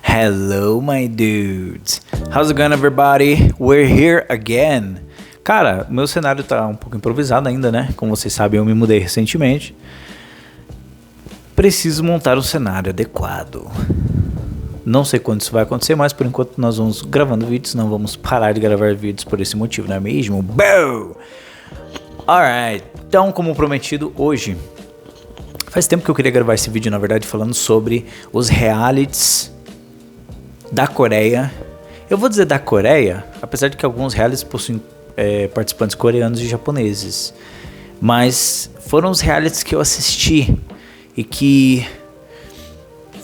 Hello, my dudes. How's it going, everybody? We're here again. Cara, meu cenário tá um pouco improvisado ainda, né? Como vocês sabem, eu me mudei recentemente. Preciso montar um cenário adequado. Não sei quando isso vai acontecer, mas por enquanto nós vamos gravando vídeos. Não vamos parar de gravar vídeos por esse motivo, não é mesmo? Boom! Alright, então como prometido, hoje faz tempo que eu queria gravar esse vídeo, na verdade, falando sobre os realities da Coreia. Eu vou dizer da Coreia, apesar de que alguns realities possuem participantes coreanos e japoneses, mas foram os realities que eu assisti e que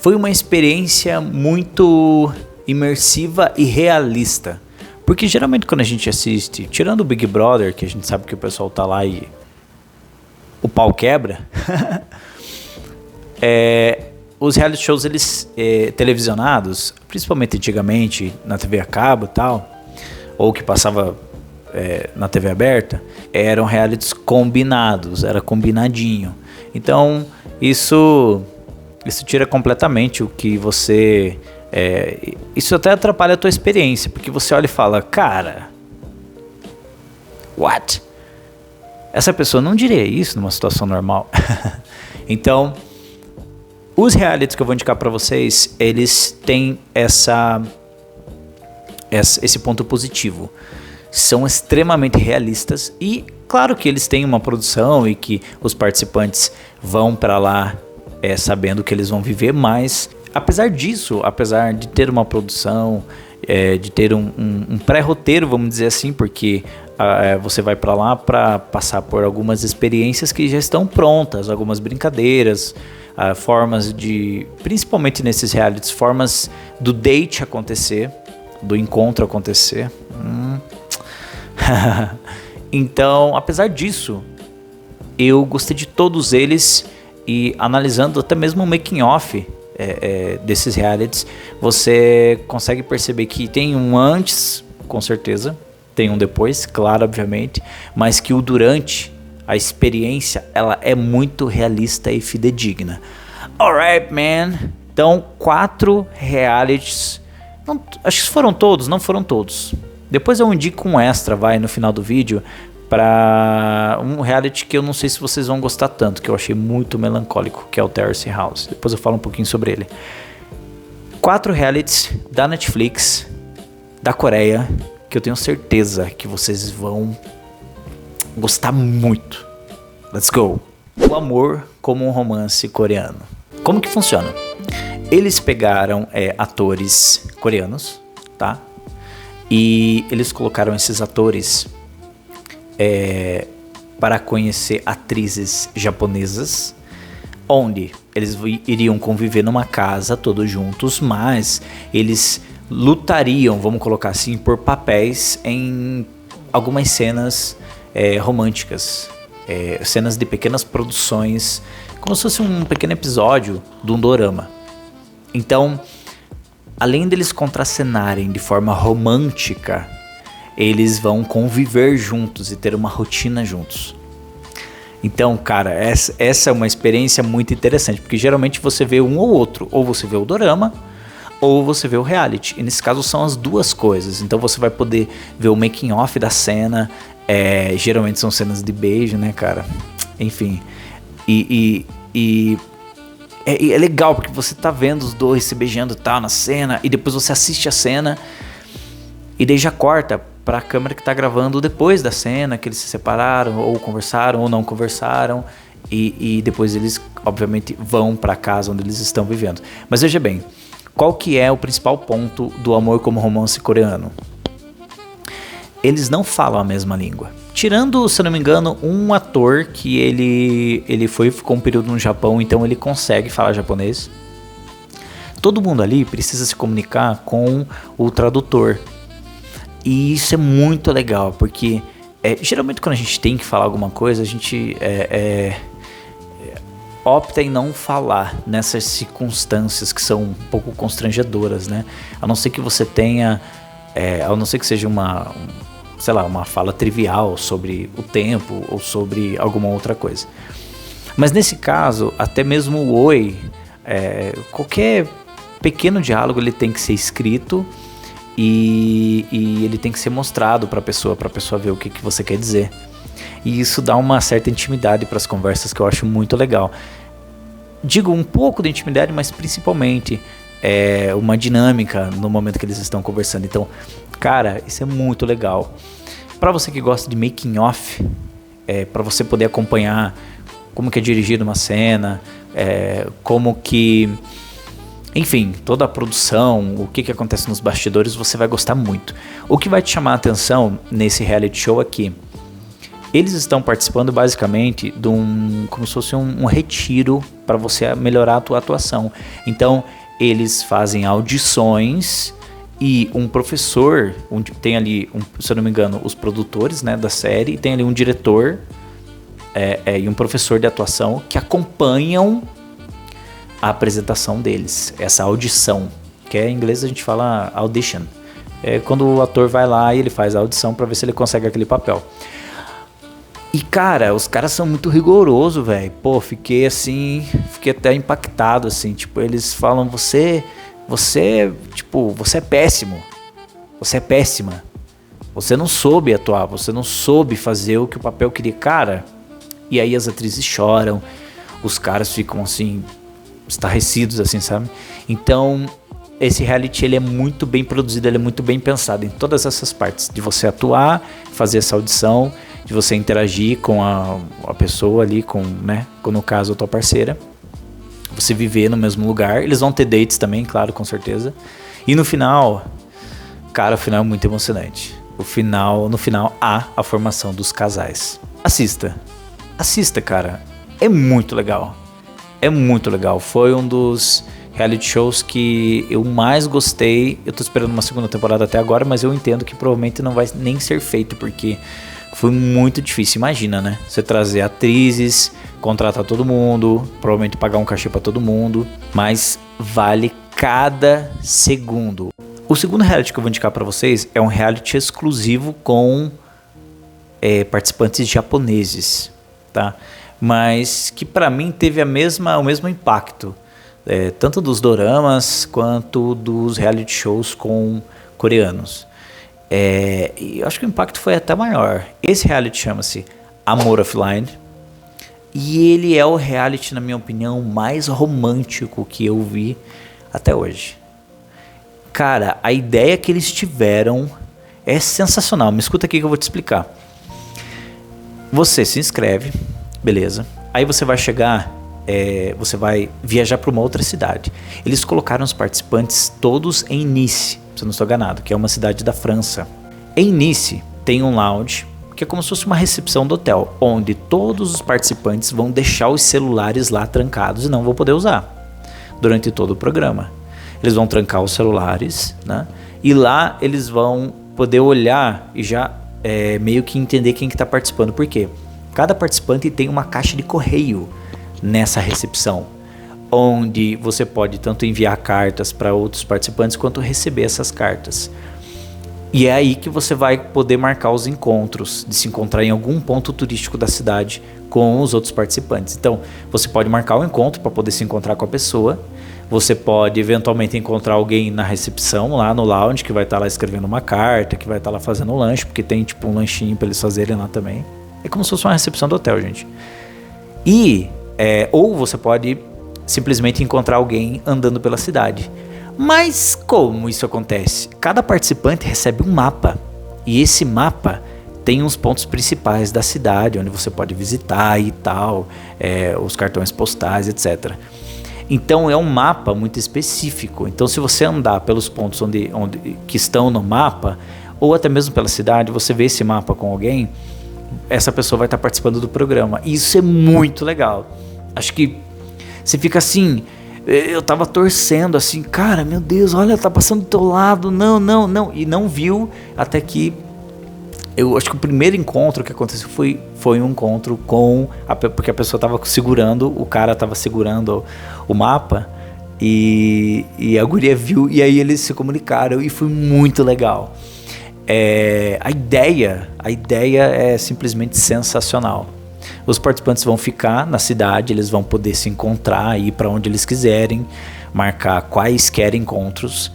foi uma experiência muito imersiva e realista. Porque geralmente quando a gente assiste, tirando o Big Brother, que a gente sabe que o pessoal tá lá e o pau quebra, os reality shows eles televisionados, principalmente antigamente na TV a cabo e tal, ou que passava na TV aberta, eram realities combinados, era combinadinho. Então isso tira completamente o que você... isso até atrapalha a tua experiência, porque você olha e fala, cara, what? Essa pessoa não diria isso numa situação normal. Então, os realities que eu vou indicar pra vocês, eles têm esse ponto positivo. São extremamente realistas e, claro que eles têm uma produção e que os participantes vão pra lá sabendo que eles vão viver, mas apesar disso, apesar de ter uma produção, de ter um pré-roteiro, vamos dizer assim, porque você vai pra lá pra passar por algumas experiências que já estão prontas, algumas brincadeiras, formas de, principalmente nesses realities, formas do date acontecer, do encontro acontecer. Então, apesar disso, eu gostei de todos eles e analisando até mesmo o making off desses realities, você consegue perceber que tem um antes, com certeza, tem um depois, claro, obviamente, mas que o durante, a experiência, ela é muito realista e fidedigna. Alright, man. Então, 4 realities, acho que foram todos, não foram todos. Depois eu indico um extra, no final do vídeo, para um reality que eu não sei se vocês vão gostar tanto, que eu achei muito melancólico, que é o Terrace House. Depois eu falo um pouquinho sobre ele. 4 realities da Netflix, da Coreia, que eu tenho certeza que vocês vão gostar muito. Let's go! O amor como um romance coreano. Como que funciona? Eles pegaram atores coreanos, tá? E eles colocaram esses atores para conhecer atrizes japonesas, onde eles iriam conviver numa casa todos juntos, mas eles lutariam, vamos colocar assim, por papéis em algumas cenas românticas, cenas de pequenas produções, como se fosse um pequeno episódio de um dorama. Então, além deles contracenarem de forma romântica, eles vão conviver juntos e ter uma rotina juntos. Então, cara, essa é uma experiência muito interessante, porque geralmente você vê um ou outro, ou você vê o dorama, ou você vê o reality. E nesse caso são as duas coisas. Então você vai poder ver o making off da cena, geralmente são cenas de beijo, né, cara? Enfim, é legal porque você tá vendo os dois se beijando e tal na cena, e depois você assiste a cena e daí já corta pra câmera que tá gravando depois da cena, que eles se separaram, ou conversaram, ou não conversaram, e depois eles, obviamente, vão pra casa onde eles estão vivendo. Mas veja bem, qual que é o principal ponto do amor como romance coreano? Eles não falam a mesma língua. Tirando, se eu não me engano, um ator que ele ficou um período no Japão, então ele consegue falar japonês. Todo mundo ali precisa se comunicar com o tradutor. E isso é muito legal, porque geralmente quando a gente tem que falar alguma coisa, a gente opta em não falar nessas circunstâncias que são um pouco constrangedoras, né? A não ser que você tenha, a não ser que seja sei lá, uma fala trivial sobre o tempo ou sobre alguma outra coisa. Mas nesse caso, até mesmo o oi, qualquer pequeno diálogo ele tem que ser escrito e ele tem que ser mostrado para a pessoa ver o que você quer dizer. E isso dá uma certa intimidade para as conversas que eu acho muito legal. Digo um pouco de intimidade, mas principalmente uma dinâmica no momento que eles estão conversando. Então, cara, isso é muito legal. Para você que gosta de making off, para você poder acompanhar como que é dirigido uma cena, como que, enfim, toda a produção, o que acontece nos bastidores, você vai gostar muito. O que vai te chamar a atenção nesse reality show aqui, eles estão participando basicamente de como se fosse um retiro para você melhorar a tua atuação. Então, eles fazem audições e um professor, tem ali, se eu não me engano, os produtores, né, da série, e tem ali um diretor e um professor de atuação que acompanham a apresentação deles, essa audição, que em inglês a gente fala audition. É quando o ator vai lá e ele faz a audição para ver se ele consegue aquele papel. E cara, os caras são muito rigorosos, velho. Pô, fiquei até impactado, assim. Tipo, eles falam, você é péssimo. Você é péssima. Você não soube atuar, você não soube fazer o que o papel queria. Cara, e aí as atrizes choram, os caras ficam assim, estarrecidos, assim, sabe? Então, esse reality, ele é muito bem produzido, ele é muito bem pensado em todas essas partes. De você atuar, fazer essa audição, de você interagir com a pessoa ali, né, no caso a tua parceira, você viver no mesmo lugar. Eles vão ter dates também, claro, com certeza. E no final, cara, o final é muito emocionante. No final há a formação dos casais. Assista, cara, é muito legal. Foi um dos reality shows que eu mais gostei. Eu tô esperando uma segunda temporada até agora, mas eu entendo que provavelmente não vai nem ser feito, porque foi muito difícil. Imagina, né? Você trazer atrizes, contratar todo mundo, provavelmente pagar um cachê pra todo mundo, mas vale cada segundo. O segundo reality que eu vou indicar pra vocês é um reality exclusivo com participantes japoneses, tá? Mas que pra mim teve o mesmo impacto, tanto dos doramas quanto dos reality shows com coreanos. E eu acho que o impacto foi até maior. Esse reality chama-se Amor Offline. E ele é o reality, na minha opinião, mais romântico que eu vi até hoje. Cara, a ideia que eles tiveram é sensacional. Me escuta aqui que eu vou te explicar. Você se inscreve, beleza. Aí você vai chegar, você vai viajar para uma outra cidade. Eles colocaram os participantes todos em Nice, se eu não estou enganado, que é uma cidade da França. Em Nice tem um lounge, que é como se fosse uma recepção do hotel, onde todos os participantes vão deixar os celulares lá trancados e não vão poder usar durante todo o programa. Eles vão trancar os celulares, né? E lá eles vão poder olhar e já meio que entender quem que está participando. Por quê? Cada participante tem uma caixa de correio nessa recepção, onde você pode tanto enviar cartas para outros participantes quanto receber essas cartas. E é aí que você vai poder marcar os encontros, de se encontrar em algum ponto turístico da cidade com os outros participantes. Então, você pode marcar o encontro para poder se encontrar com a pessoa. Você pode eventualmente encontrar alguém na recepção, lá no lounge, que vai estar lá escrevendo uma carta, que vai estar lá fazendo um lanche, porque tem tipo um lanchinho para eles fazerem lá também. É como se fosse uma recepção do hotel, gente. Ou você pode simplesmente encontrar alguém andando pela cidade. Mas como isso acontece? Cada participante recebe um mapa, e esse mapa tem uns pontos principais da cidade, onde você pode visitar e tal, os cartões postais, etc. Então é um mapa muito específico. Então se você andar pelos pontos que estão no mapa, ou até mesmo pela cidade, você vê esse mapa com alguém, essa pessoa vai estar participando do programa. E isso é muito legal. Acho que você fica assim... Eu tava torcendo assim, cara, meu Deus, olha, tá passando do teu lado, não. E não viu, até que... Eu acho que o primeiro encontro que aconteceu foi um encontro porque a pessoa tava segurando, o cara tava segurando o mapa, e a guria viu, e aí eles se comunicaram, e foi muito legal. A ideia é simplesmente sensacional. Os participantes vão ficar na cidade, eles vão poder se encontrar, ir para onde eles quiserem, marcar quaisquer encontros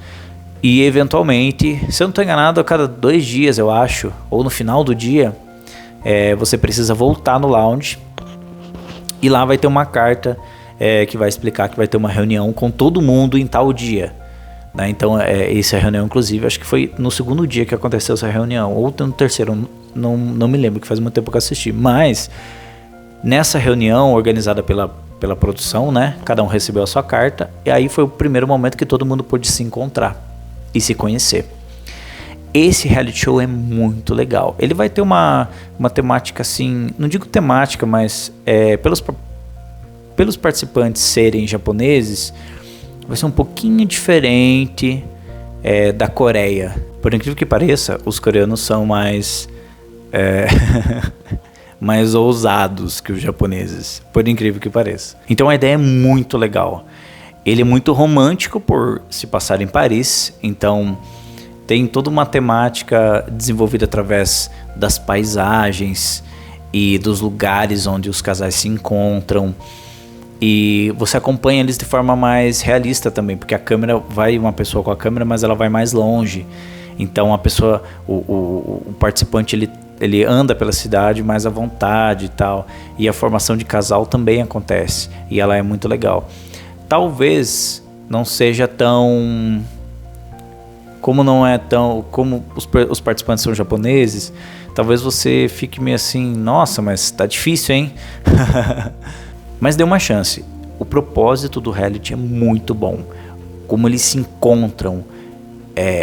e eventualmente, se eu não estou enganado, a cada 2 dias eu acho, ou no final do dia, você precisa voltar no lounge e lá vai ter uma carta que vai explicar que vai ter uma reunião com todo mundo em tal dia. Né? Então, essa reunião, inclusive, acho que foi no segundo dia que aconteceu essa reunião, ou no terceiro, não me lembro, que faz muito tempo que eu assisti. Mas, nessa reunião organizada pela produção, né? Cada um recebeu a sua carta, e aí foi o primeiro momento que todo mundo pôde se encontrar e se conhecer. Esse reality show é muito legal. Ele vai ter uma temática assim, não digo temática, mas pelos participantes serem japoneses, vai ser um pouquinho diferente da Coreia. Por incrível que pareça, os coreanos são mais mais ousados que os japoneses, por incrível que pareça. Então a ideia é muito legal. Ele é muito romântico por se passar em Paris, então tem toda uma temática desenvolvida através das paisagens e dos lugares onde os casais se encontram. E você acompanha eles de forma mais realista também, porque a câmera vai, uma pessoa com a câmera, mas ela vai mais longe. Então a pessoa, o participante, ele anda pela cidade mais à vontade e tal. E a formação de casal também acontece, e ela é muito legal. Talvez não seja tão... Como os participantes são japoneses, talvez você fique meio assim, nossa, mas tá difícil, hein? Mas dê uma chance. O propósito do reality é muito bom. Como eles se encontram.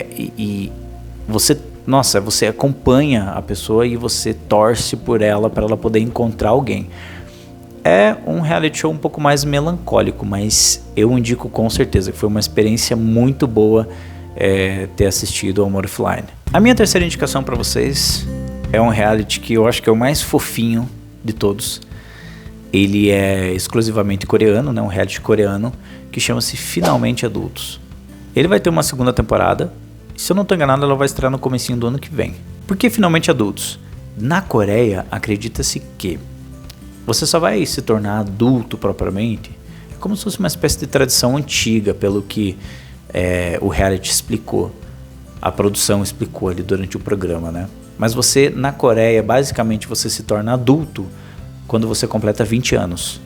E você acompanha a pessoa e você torce por ela para ela poder encontrar alguém. É um reality show um pouco mais melancólico, mas eu indico com certeza que foi uma experiência muito boa ter assistido ao Amor Offline. A minha terceira indicação para vocês é um reality que eu acho que é o mais fofinho de todos. Ele é exclusivamente coreano, né? Um reality coreano que chama-se Finalmente Adultos. Ele vai ter uma segunda temporada. Se eu não estou enganado, ela vai estrear no comecinho do ano que vem. Por que Finalmente Adultos? Na Coreia, acredita-se que você só vai se tornar adulto propriamente como se fosse uma espécie de tradição antiga, pelo que o reality explicou. A produção explicou ali durante o programa, né? Mas você, na Coreia, basicamente você se torna adulto quando você completa 20 anos.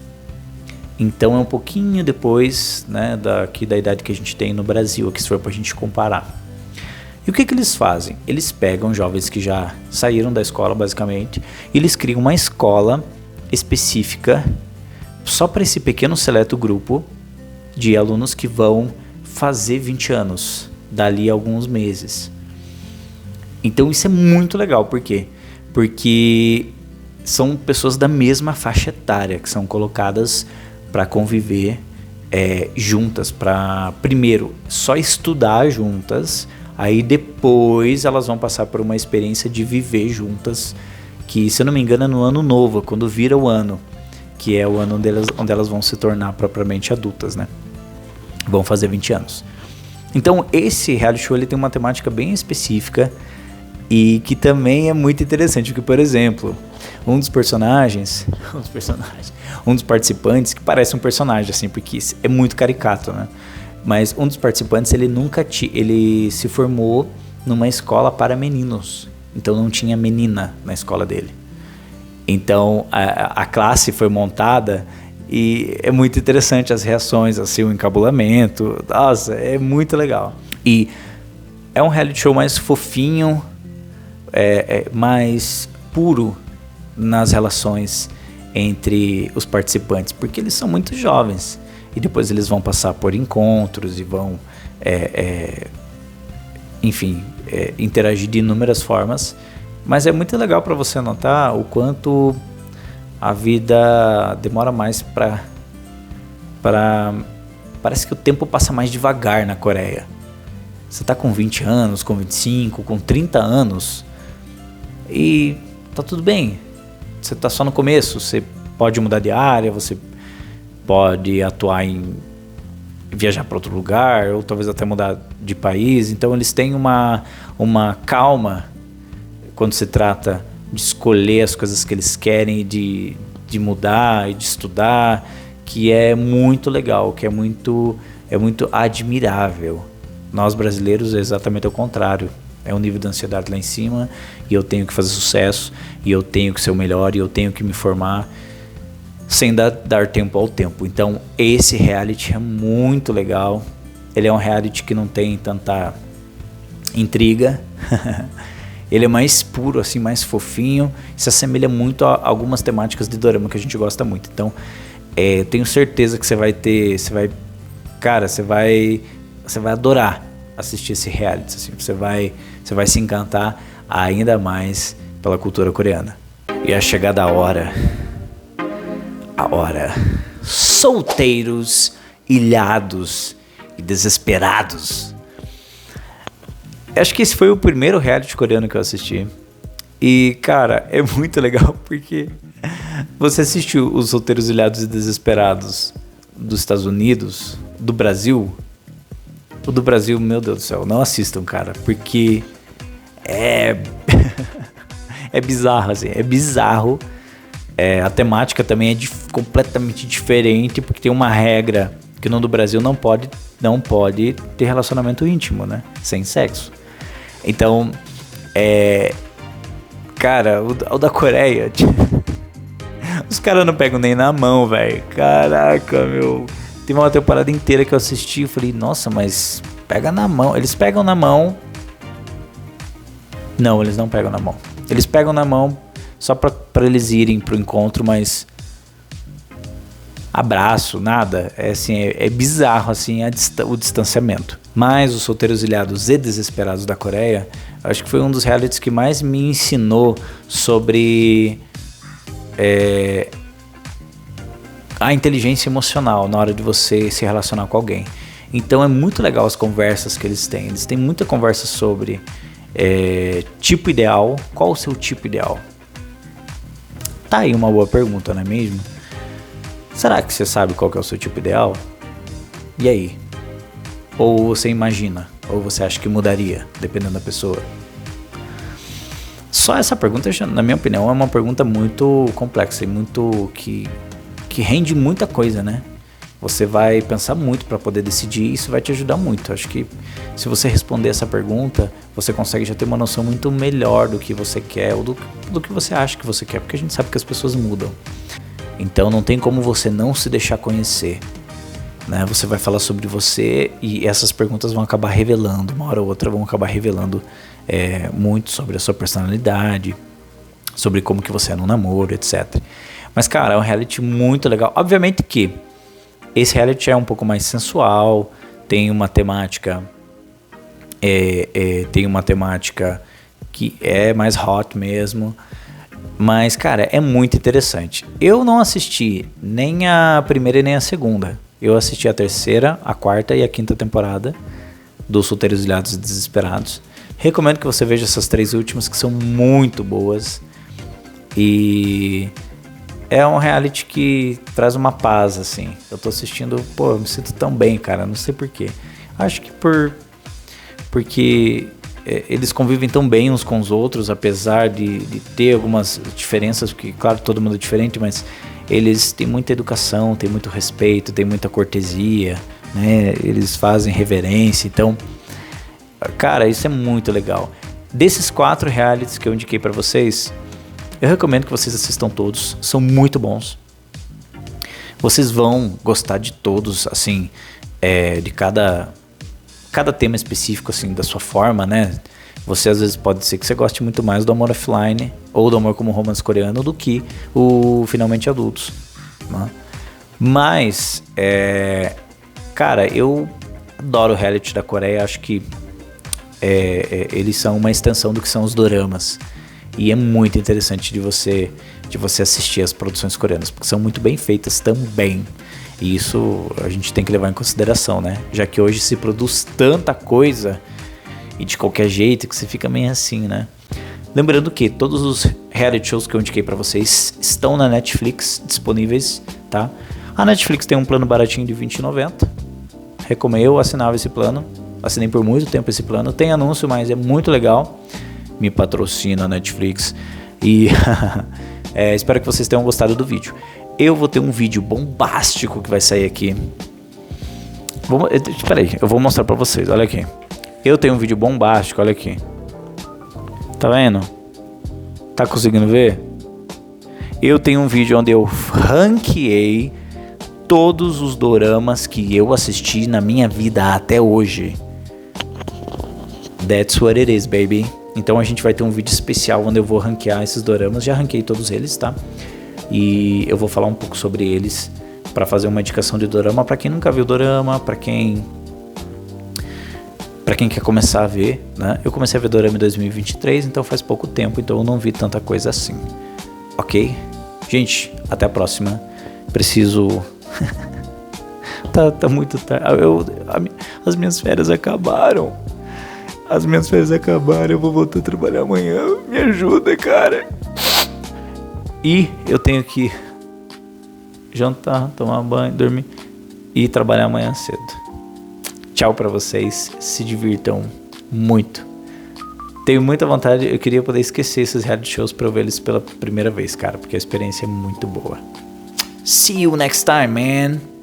Então é um pouquinho depois, né, da idade que a gente tem no Brasil, aqui se for pra gente comparar. E o que eles fazem? Eles pegam jovens que já saíram da escola, basicamente, e eles criam uma escola específica só para esse pequeno seleto grupo de alunos que vão fazer 20 anos dali a alguns meses. Então isso é muito legal. Por quê? Porque são pessoas da mesma faixa etária que são colocadas para conviver juntas, para primeiro só estudar juntas, aí depois elas vão passar por uma experiência de viver juntas, que se eu não me engano é no ano novo, quando vira o ano, que é o ano onde elas vão se tornar propriamente adultas, né? Vão fazer 20 anos. Então esse reality show ele tem uma temática bem específica e que também é muito interessante, porque, por exemplo, um dos participantes, que parece um personagem, assim, porque é muito caricato, né? Mas um dos participantes, ele se formou numa escola para meninos, então não tinha menina na escola dele. Então a classe foi montada e é muito interessante as reações, assim, o encabulamento, nossa, é muito legal. E é um reality show mais fofinho, mais puro nas relações entre os participantes, porque eles são muito jovens e depois eles vão passar por encontros e vão interagir de inúmeras formas, mas é muito legal para você notar o quanto a vida demora mais parece que o tempo passa mais devagar na Coreia. Você tá com 20 anos, com 25, com 30 anos e tá tudo bem. Você tá só no começo, você pode mudar de área, você pode viajar para outro lugar, ou talvez até mudar de país. Então eles têm uma calma quando se trata de escolher as coisas que eles querem, de mudar e de estudar, que é muito legal, que é muito admirável. Nós brasileiros é exatamente o contrário. É um nível de ansiedade lá em cima, e eu tenho que fazer sucesso, e eu tenho que ser o melhor, e eu tenho que me formar, sem dar tempo ao tempo. Então esse reality é muito legal. Ele é um reality que não tem tanta intriga. Ele é mais puro, assim, mais fofinho. Se assemelha muito a algumas temáticas de dorama que a gente gosta muito. Então tenho certeza que você vai ter, você vai adorar assistir esse reality, assim. Você vai se encantar ainda mais pela cultura coreana. E a chegada a hora, solteiros, ilhados e desesperados. Acho que esse foi o primeiro reality coreano que eu assisti. E, cara, é muito legal porque você assistiu os Solteiros, Ilhados e Desesperados dos Estados Unidos, do Brasil. O do Brasil, meu Deus do céu, não assistam, cara, porque é bizarro, assim, é bizarro. A temática também é completamente diferente, porque tem uma regra que no do Brasil não pode ter relacionamento íntimo, né? Sem sexo. Então, cara, o da Coreia, os caras não pegam nem na mão, velho. Caraca, meu. Teve uma temporada inteira que eu assisti e falei, nossa, mas pega na mão. Eles pegam na mão. Não, eles não pegam na mão. Eles pegam na mão só pra eles irem pro encontro, mas abraço, nada. É bizarro, assim, o distanciamento. Mas os Solteiros, Ilhados e Desesperados da Coreia, acho que foi um dos realities que mais me ensinou sobre a inteligência emocional na hora de você se relacionar com alguém. Então é muito legal as conversas que eles têm. Eles têm muita conversa sobre tipo ideal. Qual o seu tipo ideal? Tá aí uma boa pergunta, não é mesmo? Será que você sabe qual que é o seu tipo ideal? E aí? Ou você imagina? Ou você acha que mudaria, dependendo da pessoa? Só essa pergunta, na minha opinião, é uma pergunta muito complexa e muito que rende muita coisa, né? Você vai pensar muito para poder decidir e isso vai te ajudar muito. Acho que se você responder essa pergunta, você consegue já ter uma noção muito melhor do que você quer ou do que você acha que você quer, porque a gente sabe que as pessoas mudam. Então não tem como você não se deixar conhecer, né? Você vai falar sobre você e essas perguntas vão acabar revelando, uma hora ou outra vão acabar revelando muito sobre a sua personalidade, sobre como que você é no namoro, etc. Mas, cara, é um reality muito legal. Obviamente que esse reality é um pouco mais sensual, tem uma temática que é mais hot mesmo. Mas, cara, é muito interessante. Eu não assisti nem a primeira e nem a segunda. Eu assisti a terceira, a quarta e a quinta temporada dos Solteiros, Ilhados e Desesperados. Recomendo que você veja essas três últimas, que são muito boas. E é um reality que traz uma paz, assim. Eu tô assistindo, eu me sinto tão bem, cara. Não sei porquê. Acho que porque eles convivem tão bem uns com os outros, apesar de ter algumas diferenças, porque, claro, todo mundo é diferente, mas eles têm muita educação, têm muito respeito, têm muita cortesia, né? Eles fazem reverência, então, cara, isso é muito legal. Desses 4 realities que eu indiquei pra vocês, eu recomendo que vocês assistam todos, são muito bons. Vocês vão gostar de todos, assim, de cada tema específico, assim, da sua forma, né? Você às vezes pode ser que você goste muito mais do Amor Offline ou do Amor como Romance Coreano do que o Finalmente Adultos, né? Mas, cara, eu adoro o reality da Coreia. Acho que eles são uma extensão do que são os doramas. E é muito interessante de você assistir as produções coreanas, porque são muito bem feitas também. E isso a gente tem que levar em consideração, né? Já que hoje se produz tanta coisa e de qualquer jeito que você fica meio assim, né? Lembrando que todos os reality shows que eu indiquei pra vocês estão na Netflix disponíveis, tá? A Netflix tem um plano baratinho de R$20,90. Recomendo, eu assinava esse plano. Assinei por muito tempo esse plano. Tem anúncio, mas é muito legal. me patrocina, Netflix. E espero que vocês tenham gostado do vídeo. Eu vou ter um vídeo bombástico que vai sair aqui. Peraí, eu vou mostrar pra vocês, olha aqui. Eu tenho um vídeo bombástico, olha aqui. Tá vendo? Tá conseguindo ver? Eu tenho um vídeo onde eu ranqueei todos os doramas que eu assisti na minha vida até hoje. That's what it is, baby. Então a gente vai ter um vídeo especial onde eu vou ranquear esses doramas. Já ranqueei todos eles, tá? E eu vou falar um pouco sobre eles pra fazer uma indicação de dorama pra quem nunca viu dorama, pra quem quer começar a ver, né? Eu comecei a ver dorama em 2023, então faz pouco tempo, então eu não vi tanta coisa assim. Ok? Gente, até a próxima. Preciso... tá muito tarde. As minhas férias acabaram. Eu vou voltar a trabalhar amanhã. Me ajuda, cara. E eu tenho que jantar, tomar banho, dormir e trabalhar amanhã cedo. Tchau pra vocês. Se divirtam muito. Tenho muita vontade. Eu queria poder esquecer esses reality shows pra eu ver eles pela primeira vez, cara. Porque a experiência é muito boa. See you next time, man.